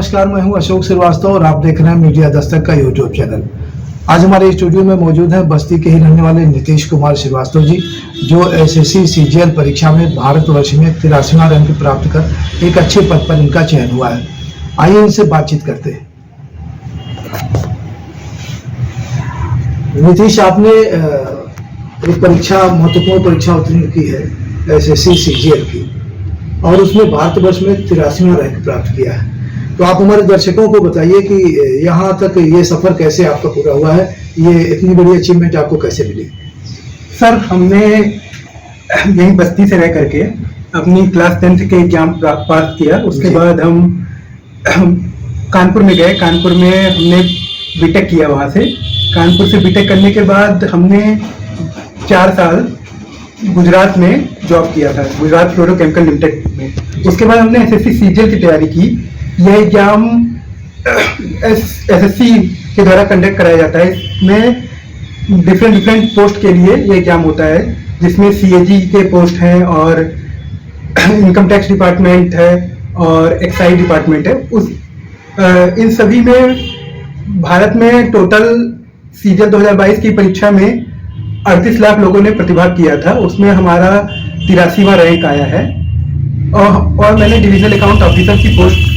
नमस्कार, मैं हूं अशोक श्रीवास्तव और आप देख रहे हैं मीडिया दस्तक का यूट्यूब चैनल। आज हमारे स्टूडियो में मौजूद हैं बस्ती के ही रहने वाले नीतीश कुमार श्रीवास्तव जी, जो एसएससी सीजीएल परीक्षा में भारतवर्ष में 83वां रैंक प्राप्त कर एक अच्छे पद पर इनका चयन हुआ है। आइए इनसे बातचीत करते हैं। नीतीश, आपने एक परीक्षा, महत्वपूर्ण परीक्षा उत्तीर्ण की है एसएससी सीजीएल की, और उसमें भारतवर्ष में 83वां रैंक प्राप्त किया है। तो आप हमारे दर्शकों को बताइए कि यहाँ तक ये सफर कैसे आपका पूरा हुआ है, ये इतनी बड़ी अचीवमेंट आपको कैसे मिली? सर, हमने यहीं बस्ती से रह करके अपनी क्लास 10 के एग्जाम पास किया। उसके बाद हम कानपुर में गए। कानपुर में हमने बीटेक किया। वहाँ से कानपुर से बीटेक करने के बाद हमने 4 साल गुजरात में जॉब किया था, गुजरात फ्लोरोकेमिकल लिमिटेड में। उसके बाद हमने एसएससी सीजीएल की तैयारी की। यह एग्जाम एसएससी के द्वारा कंडक्ट कराया जाता है। इसमें डिफरेंट पोस्ट के लिए ये एग्जाम होता है, जिसमें सीएजी के पोस्ट हैं और इनकम टैक्स डिपार्टमेंट है और एक्साइज डिपार्टमेंट है। इन सभी में भारत में टोटल सीजीएल 2022 की परीक्षा में 38 लाख लोगों ने प्रतिभाग किया था। उसमें हमारा 83वां रैंक आया है और मैंने डिविजनल अकाउंट ऑफिसर की पोस्ट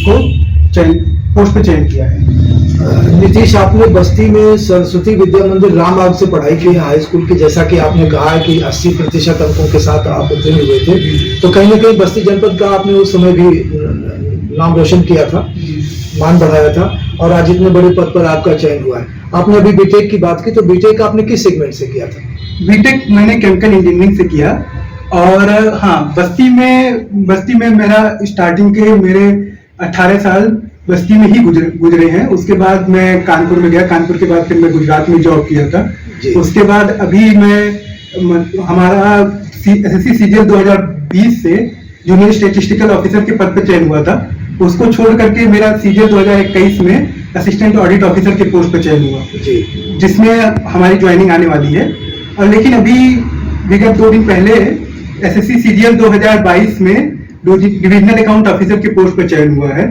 पे चयन किया है। नीतीश, आपने बस्ती में सरस्वती विद्या मंदिर रामबाग से पढ़ाई की है हाई स्कूल की, जैसा कि आपने कहा है कि 80% अंकों के साथ आप उत्तीर्ण हुए थे। तो कहीं ना कहीं बस्ती जनपद का आपने उस समय भी नाम रोशन किया था, मान बढ़ाया था, और आज इतने बड़े पद पर आपका चयन हुआ है। आपने अभी बीटेक की बात की, तो बीटेक आपने किस सेगमेंट से किया था? बीटेक मैंने केमिकल इंजीनियरिंग से किया। और हाँ, बस्ती में मेरा स्टार्टिंग के मेरे 18 साल बस्ती में ही गुजरे हैं। उसके बाद मैं कानपुर में गया। कानपुर के बाद फिर मैं गुजरात में जॉब किया था। उसके बाद अभी हमारा एसएससी सीजीएल 2020 से जूनियर स्टैटिस्टिकल ऑफिसर के पद पर चयन हुआ था। उसको छोड़ करके मेरा सीजीएल 2021 में असिस्टेंट ऑडिट ऑफिसर के पोस्ट पर चयन हुआ, जिसमें हमारी ज्वाइनिंग आने वाली है। और लेकिन अभी विगत 2 दिन पहले एसएससी सीजीएल 2022 में डिविजनल अकाउंट ऑफिसर के पोस्ट पर चयन हुआ है।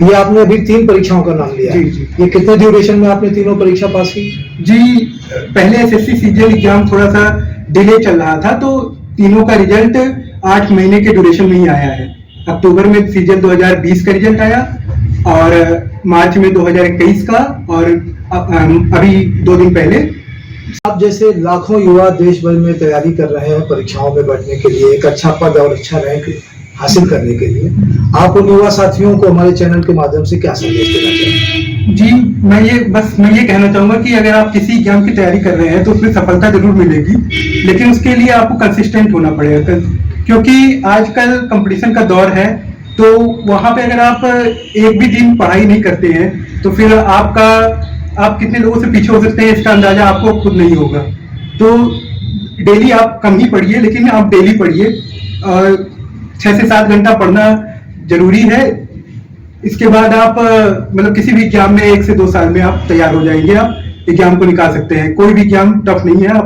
ये आपने अभी 3 परीक्षाओं का नाम लिया। जी। ये कितने ड्यूरेशन में आपने तीनों परीक्षा पास की? जी, पहले एसएससी सीजीएल एग्जाम थोड़ा सा डिले चल रहा था, तो तीनों का रिजल्ट 8 महीने के ड्यूरेशन में ही आया है। अक्टूबर में सीजीएल 2020 का रिजल्ट आया और मार्च में 2021 का, और अभी 2 दिन पहले। आप जैसे लाखों युवा देश भर में तैयारी कर रहे हैं परीक्षाओं में बैठने के लिए, एक अच्छा पद और अच्छा रैंक हासिल करने के लिए, आप उन युवा साथियों को हमारे चैनल के माध्यम से क्या संदेश देना चाहेंगे? जी, मैं ये कहना चाहूंगा कि अगर आप किसी एग्जाम की तैयारी कर रहे हैं तो उसमें सफलता जरूर मिलेगी, लेकिन उसके लिए आपको कंसिस्टेंट होना पड़ेगा, क्योंकि आजकल कंपटीशन का दौर है। तो वहां पे अगर आप एक भी दिन पढ़ाई नहीं करते हैं तो फिर आप कितने लोगों से पीछे हो सकते हैं, इसका अंदाजा आपको खुद नहीं होगा। तो डेली आप कम ही पढ़िए, लेकिन आप डेली पढ़िए। 6 से 7 घंटा पढ़ना जरूरी है। इसके बाद आप मतलब किसी भी एग्जाम में 1 से 2 साल में आप तैयार हो जाएंगे। आप एग्जाम को निकाल सकते हैं। कोई भी एग्जाम टफ नहीं है,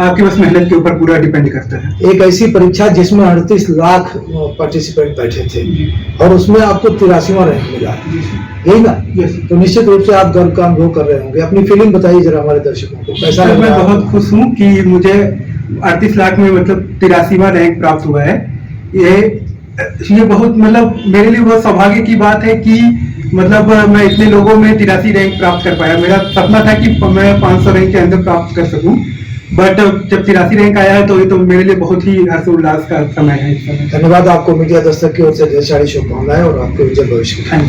आपके बस मेहनत के ऊपर पूरा डिपेंड करता है। एक ऐसी परीक्षा जिसमें 38 लाख पार्टिसिपेंट बैठे थे और उसमें आपको 83वां रैंक मिला, यही ना? तो निश्चित रूप से आप गर्व का अनुभव कर रहे होंगे। अपनी फीलिंग बताइए जरा हमारे दर्शकों को, कैसा लग रहा है? मैं बहुत खुश हूँ कि मुझे 38 लाख में मतलब 83वां रैंक प्राप्त हुआ है। ये बहुत मतलब मेरे लिए बहुत सौभाग्य की बात है कि मतलब मैं इतने लोगों में 83 रैंक प्राप्त कर पाया। मेरा सपना था कि मैं 500 रैंक के अंदर प्राप्त कर सकूं, बट जब 83 रैंक आया है तो ये तो मेरे लिए बहुत ही हर्षोल्लास का समय है। धन्यवाद आपको। मीडिया दस्तक की ओर से ढेर सारी शुभकामनाएं और आपके उज्जवल भविष्य की।